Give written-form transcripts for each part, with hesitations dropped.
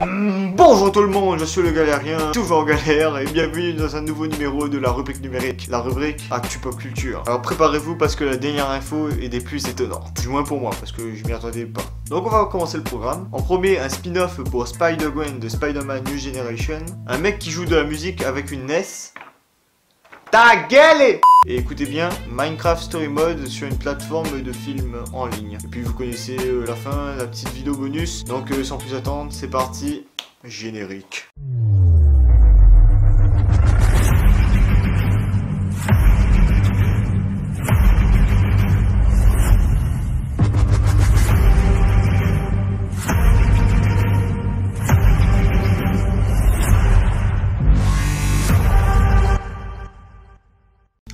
Bonjour tout le monde, je suis le galérien, toujours en galère, et bienvenue dans un nouveau numéro de la rubrique numérique, la rubrique Actu Pop Culture. Alors préparez-vous parce que la dernière info est des plus étonnantes, du moins pour moi, parce que je m'y attendais pas. Donc on va commencer le programme. En premier, un spin-off pour Spider-Gwen de Spider-Man New Generation, un mec qui joue de la musique avec une NES. Ta gueule! Et écoutez bien, Minecraft Story Mode sur une plateforme de films en ligne. Et puis vous connaissez la fin, la petite vidéo bonus. Donc sans plus attendre, c'est parti, générique.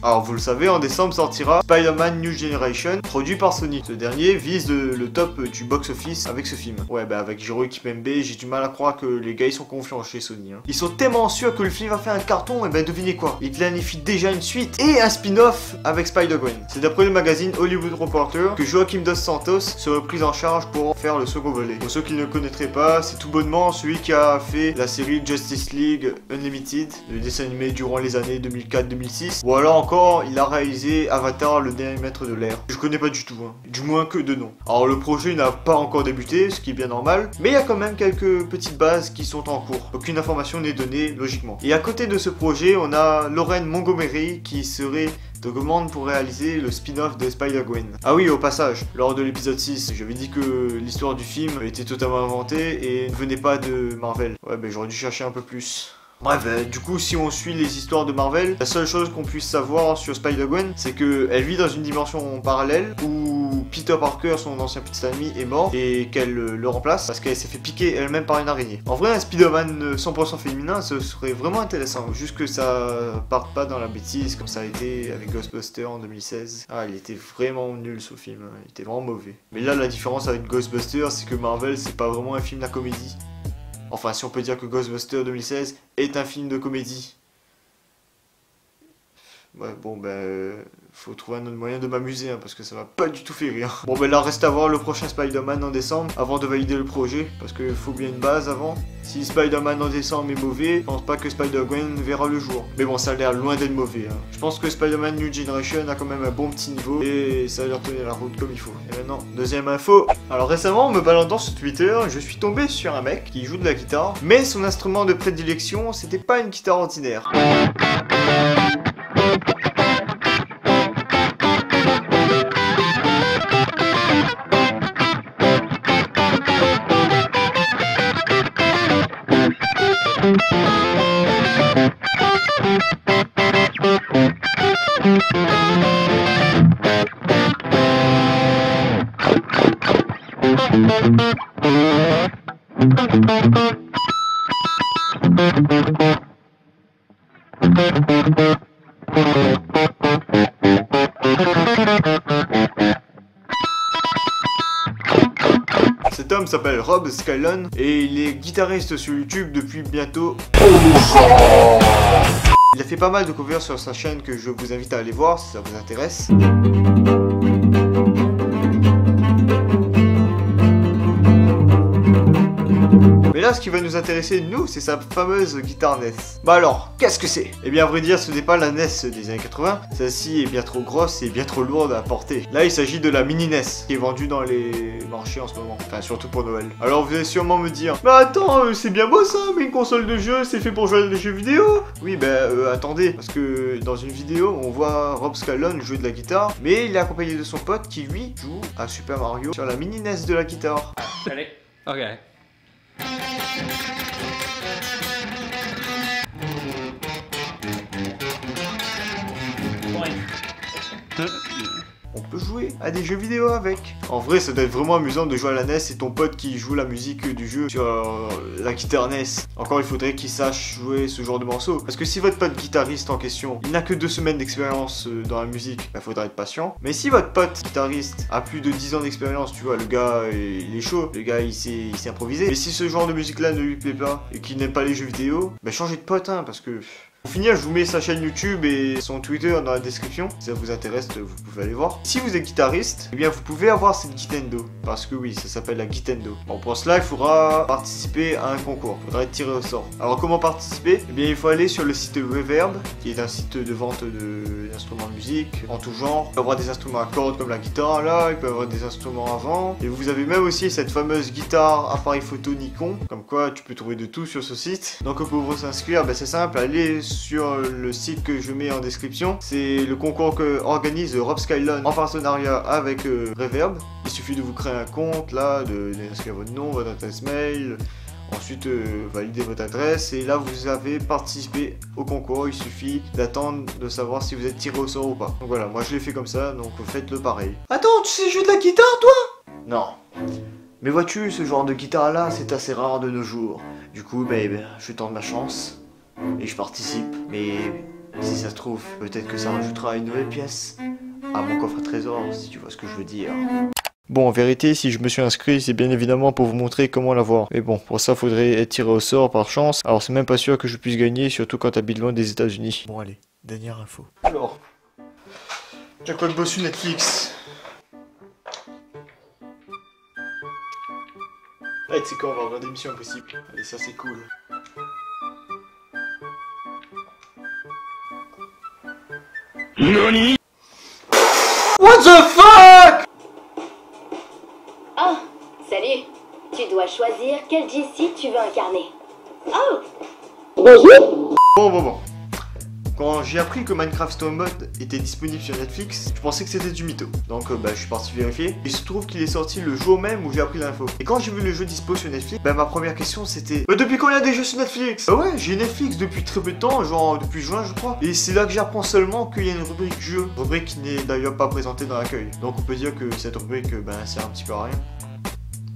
Alors vous le savez, en décembre sortira Spider-Man New Generation, produit par Sony. Ce dernier vise le top du box-office avec ce film. Ouais bah avec Jiro Kipembe, j'ai du mal à croire que les gars ils sont confiants chez Sony. Ils sont tellement sûrs que le film va faire un carton, et ben devinez quoi, ils planifient déjà une suite et un spin-off avec Spider-Gwen. C'est d'après le magazine Hollywood Reporter que Joaquim Dos Santos serait pris en charge pour faire le second volet. Pour ceux qui ne le connaîtraient pas, c'est tout bonnement celui qui a fait la série Justice League Unlimited, le dessin animé durant les années 2004-2006, ou alors encore il a réalisé Avatar, le dernier maître de l'air. Je connais pas du tout, du moins que de nom. Alors le projet n'a pas encore débuté, ce qui est bien normal, mais il y a quand même quelques petites bases qui sont en cours. Aucune information n'est donnée logiquement. Et à côté de ce projet, on a Lauren Montgomery qui serait de commande pour réaliser le spin-off de Spider-Gwen. Ah oui, au passage, lors de l'épisode 6, j'avais dit que l'histoire du film était totalement inventée et ne venait pas de Marvel. Ouais, ben j'aurais dû chercher un peu plus. Bref, du coup, si on suit les histoires de Marvel, la seule chose qu'on puisse savoir sur Spider-Gwen, c'est qu'elle vit dans une dimension parallèle où Peter Parker, son ancien petit ami, est mort et qu'elle le remplace parce qu'elle s'est fait piquer elle-même par une araignée. En vrai, un Spider-Man 100% féminin, ce serait vraiment intéressant, juste que ça parte pas dans la bêtise comme ça a été avec Ghostbusters en 2016. Ah, il était vraiment nul ce film, il était vraiment mauvais. Mais là, la différence avec Ghostbusters, c'est que Marvel, c'est pas vraiment un film de la comédie. Enfin, si on peut dire que Ghostbusters 2016 est un film de comédie. Ouais, bon, faut trouver un autre moyen de m'amuser, parce que ça m'a pas du tout fait rire. Bon, là, reste à voir le prochain Spider-Man en décembre, avant de valider le projet, parce qu'il faut bien une base avant. Si Spider-Man en décembre est mauvais, je pense pas que Spider-Gwen verra le jour. Mais bon, ça a l'air loin d'être mauvais. Je pense que Spider-Man New Generation a quand même un bon petit niveau, et ça a l'air tenir la route comme il faut. Et maintenant, deuxième info. Alors récemment, en me baladant sur Twitter, je suis tombé sur un mec qui joue de la guitare, mais son instrument de prédilection, c'était pas une guitare ordinaire. Cet homme s'appelle Rob Skylon et il est guitariste sur YouTube depuis bientôt. Il a fait pas mal de covers sur sa chaîne que je vous invite à aller voir si ça vous intéresse. Mais là, ce qui va nous intéresser, nous, c'est sa fameuse guitare NES. Bah alors, qu'est-ce que c'est? Eh bien, à vrai dire, ce n'est pas la NES des années 80. Celle-ci est bien trop grosse et bien trop lourde à porter. Là, il s'agit de la mini NES, qui est vendue dans les marchés en ce moment. Enfin, surtout pour Noël. Alors, vous allez sûrement me dire, mais attends, c'est bien beau ça, mais une console de jeu, c'est fait pour jouer à des jeux vidéo. Oui, attendez, parce que dans une vidéo, on voit Rob Skylon jouer de la guitare, mais il est accompagné de son pote qui, lui, joue à Super Mario sur la mini NES de la guitare. Allez, ok. On peut jouer à des jeux vidéo avec. En vrai, ça doit être vraiment amusant de jouer à la NES et ton pote qui joue la musique du jeu sur la guitare NES. Encore, il faudrait qu'il sache jouer ce genre de morceaux. Parce que si votre pote guitariste en question, il n'a que 2 semaines d'expérience dans la musique, il faudra être patient. Mais si votre pote guitariste a plus de 10 ans d'expérience, tu vois, le gars, il est chaud. Le gars, il sait improviser. Mais si ce genre de musique-là ne lui plaît pas et qu'il n'aime pas les jeux vidéo, changez de pote, parce que Pour finir, je vous mets sa chaîne YouTube et son Twitter dans la description. Si ça vous intéresse, vous pouvez aller voir. Si vous êtes guitariste, eh bien vous pouvez avoir cette Gitendo. Parce que oui, ça s'appelle la Gitendo. Bon, pour cela, il faudra participer à un concours. Il faudra être tiré au sort. Alors comment participer? Eh bien il faut aller sur le site Reverb, qui est un site de vente d'instruments de musique en tout genre. Il peut y avoir des instruments à cordes comme la guitare là, il peut y avoir des instruments à vent. Et vous avez même aussi cette fameuse guitare appareil photo Nikon. Comme quoi tu peux trouver de tout sur ce site. Donc pour s'inscrire, ben, c'est simple, allez sur le site que je mets en description. C'est le concours que organise Rob Skylon en partenariat avec Reverb. Il suffit de vous créer un compte là, d'inscrire votre nom, votre adresse mail. Ensuite, valider votre adresse et là vous avez participé au concours. Il suffit d'attendre de savoir si vous êtes tiré au sort ou pas. Donc voilà, moi je l'ai fait comme ça, donc faites-le pareil. Attends, tu sais jouer de la guitare toi? Non. Mais vois-tu, ce genre de guitare là, c'est assez rare de nos jours. Du coup, ben, je tente ma chance et je participe. Mais si ça se trouve, peut-être que ça rajoutera une nouvelle pièce à mon coffre à trésor, si tu vois ce que je veux dire. Bon, en vérité, si je me suis inscrit, c'est bien évidemment pour vous montrer comment l'avoir. Mais bon, pour ça, faudrait être tiré au sort par chance. Alors, c'est même pas sûr que je puisse gagner, surtout quand t'habites loin des États-Unis. Bon, allez, dernière info. Alors, j'ai quoi de beau sur Netflix? Allez, tu sais quoi, on va regarder Mission Impossible. Allez, ça c'est cool. NANI? What the fuck? Oh, salut. Tu dois choisir quel Jessie tu veux incarner. Oh. Bonjour. Bon. Quand j'ai appris que Minecraft Story Mode était disponible sur Netflix, je pensais que c'était du mytho. Donc je suis parti vérifier. Il se trouve qu'il est sorti le jour même où j'ai appris l'info. Et quand j'ai vu le jeu dispo sur Netflix, ma première question c'était depuis quand il y a des jeux sur Netflix? Bah ouais, j'ai Netflix depuis très peu de temps, genre depuis juin je crois. Et c'est là que j'apprends seulement qu'il y a une rubrique jeu. Rubrique qui n'est d'ailleurs pas présentée dans l'accueil. Donc on peut dire que cette rubrique sert un petit peu à rien.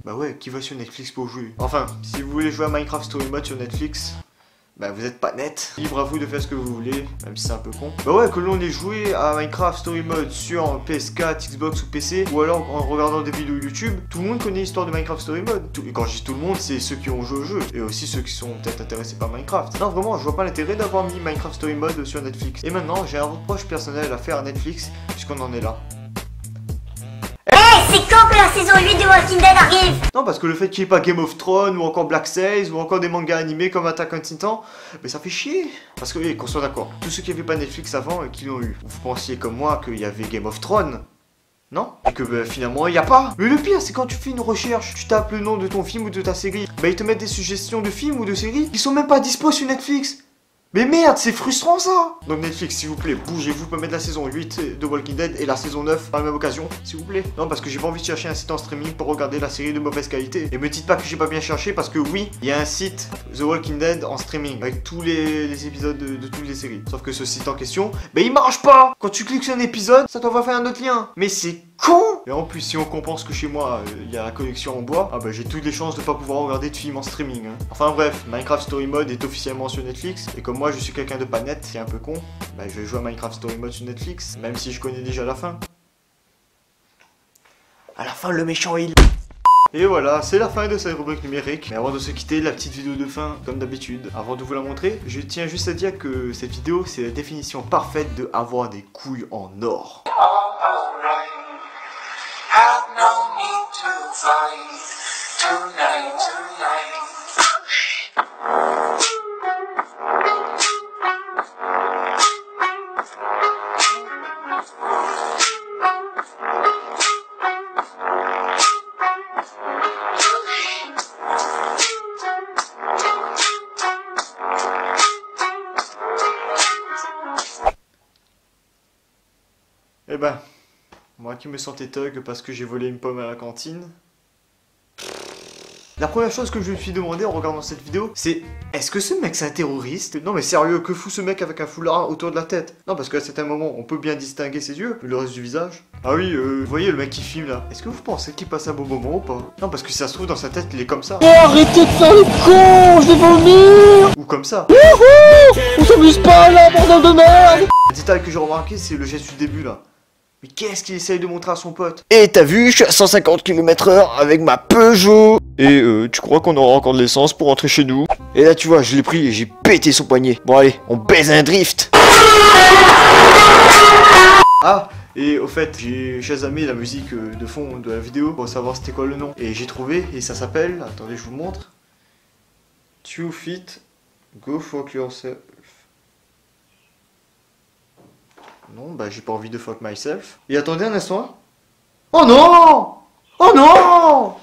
Bah ouais, qui va sur Netflix pour jouer? Enfin, si vous voulez jouer à Minecraft Story Mode sur Netflix, bah vous êtes pas net. Libre à vous de faire ce que vous voulez, même si c'est un peu con. Bah ouais, que l'on ait joué à Minecraft Story Mode sur PS4, Xbox ou PC, ou alors en regardant des vidéos YouTube, tout le monde connaît l'histoire de Minecraft Story Mode. Et quand je dis tout le monde, c'est ceux qui ont joué au jeu, et aussi ceux qui sont peut-être intéressés par Minecraft. Non vraiment, je vois pas l'intérêt d'avoir mis Minecraft Story Mode sur Netflix. Et maintenant, j'ai un reproche personnel à faire à Netflix, puisqu'on en est là. C'est quand que la saison 8 de Walking Dead arrive? Non, parce que le fait qu'il n'y ait pas Game of Thrones, ou encore Black Sails, ou encore des mangas animés comme Attack on Titan, mais ça fait chier. Parce que, qu'on soit d'accord, tous ceux qui n'avaient pas Netflix avant, qui l'ont eu, vous pensiez comme moi qu'il y avait Game of Thrones? Non? Et que finalement il n'y a pas. Mais le pire c'est quand tu fais une recherche, tu tapes le nom de ton film ou de ta série, ils te mettent des suggestions de films ou de séries qui sont même pas dispo sur Netflix. Mais merde, c'est frustrant ça! Donc Netflix, s'il vous plaît, bougez-vous, pour mettre la saison 8 de Walking Dead et la saison 9 par la même occasion, s'il vous plaît. Non, parce que j'ai pas envie de chercher un site en streaming pour regarder la série de mauvaise qualité. Et me dites pas que j'ai pas bien cherché, parce que oui, il y a un site, The Walking Dead, en streaming, avec tous les épisodes de toutes les séries. Sauf que ce site en question, il marche pas! Quand tu cliques sur un épisode, ça t'envoie faire un autre lien. Mais c'est con! Et en plus, si on compense que chez moi, il y a la connexion en bois, j'ai toutes les chances de pas pouvoir regarder de films en streaming. Enfin bref, Minecraft Story Mode est officiellement sur Netflix, et comme moi je suis quelqu'un de pas net, c'est un peu con, je vais jouer à Minecraft Story Mode sur Netflix, même si je connais déjà la fin. À la fin, le méchant il... Et voilà, c'est la fin de cette rubrique numérique. Mais avant de se quitter, la petite vidéo de fin, comme d'habitude. Avant de vous la montrer, je tiens juste à dire que cette vidéo, c'est la définition parfaite de avoir des couilles en or. Moi qui me sentais thug parce que j'ai volé une pomme à la cantine. La première chose que je me suis demandé en regardant cette vidéo, c'est est-ce que ce mec c'est un terroriste? Non mais sérieux, que fout ce mec avec un foulard autour de la tête? Non parce qu'à certains moments, on peut bien distinguer ses yeux, mais le reste du visage. Ah oui, vous voyez le mec qui filme là. Est-ce que vous pensez qu'il passe un bon moment ou pas? Non parce que si ça se trouve dans sa tête, il est comme ça. Oh, arrêtez de faire le con, je vais vomir. Ou comme ça. Wouhou, on s'amuse pas là, bordel de merde. Le détail que j'ai remarqué, c'est le geste du début là. Mais qu'est-ce qu'il essaye de montrer à son pote? Et t'as vu, je suis à 150 km/h avec ma Peugeot. Et tu crois qu'on aura encore de l'essence pour rentrer chez nous? Et là tu vois, je l'ai pris et j'ai pété son poignet. Bon allez, on baise un drift. Ah, et au fait, j'ai chasamé la musique de fond de la vidéo pour savoir c'était quoi le nom. Et j'ai trouvé, et ça s'appelle, attendez je vous montre, Two Feet, Go Fuck Yourself. Non, bah j'ai pas envie de fuck myself. Et attendez un instant. Oh non! Oh non!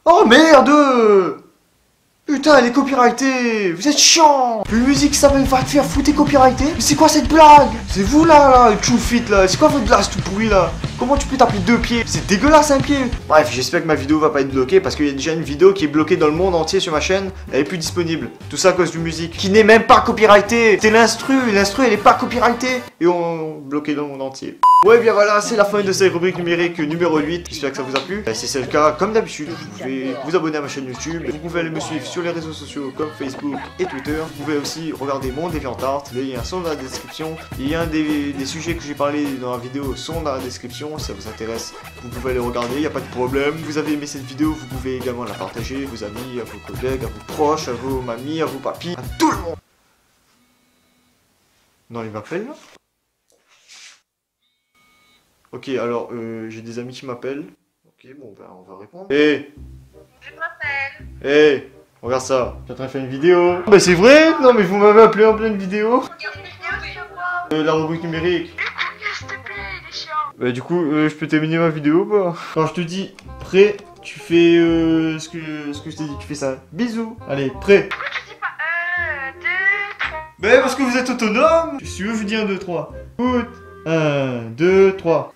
Oh merde! Putain, elle est copyrightée! Vous êtes chiant! Une musique ça va te faire foutre copyrighté? Mais c'est quoi cette blague? C'est vous là, Two Feet là? C'est quoi votre blague tout pourri là? Comment tu peux t'appeler 2 pieds? C'est dégueulasse un pied! Bref, j'espère que ma vidéo va pas être bloquée parce qu'il y a déjà une vidéo qui est bloquée dans le monde entier sur ma chaîne. Elle est plus disponible. Tout ça à cause d'une musique qui n'est même pas copyrightée. C'est l'instru elle est pas copyrightée. Et on bloqué dans le monde entier. Ouais, bien voilà, c'est la fin de cette rubrique numérique numéro 8. J'espère que ça vous a plu. Si c'est le cas, comme d'habitude, vous pouvez vous abonner à ma chaîne YouTube. Vous pouvez aller me suivre sur les réseaux sociaux comme Facebook et Twitter. Vous pouvez aussi regarder mon DeviantArt. Les liens sont dans la description. Il y a des sujets que j'ai parlé dans la vidéo sont dans la description. Si ça vous intéresse, vous pouvez aller regarder, il n'y a pas de problème. Vous avez aimé cette vidéo, vous pouvez également la partager à vos amis, à vos collègues, à vos proches, à vos mamies, à vos papis, à tout le monde. Non, il m'appelle là? Ok, alors, j'ai des amis qui m'appellent. Ok, bon, ben, on va répondre. Hé! Je m'appelle. Hé! Regarde ça, je suis en train de faire une vidéo. Bah c'est vrai? Non mais vous m'avez appelé en pleine vidéo. La rubrique numérique. S'il te plaît, il est chiant. Bah du coup, je peux terminer ma vidéo ou pas? Quand je te dis prêt, tu fais ce que je t'ai dit, tu fais ça. Bisous. Allez, prêt. Pourquoi tu dis pas 1, 2, 3? Bah parce que vous êtes autonome. Si tu veux, je vous dis 1, 2, 3. Écoute. 1, 2, 3.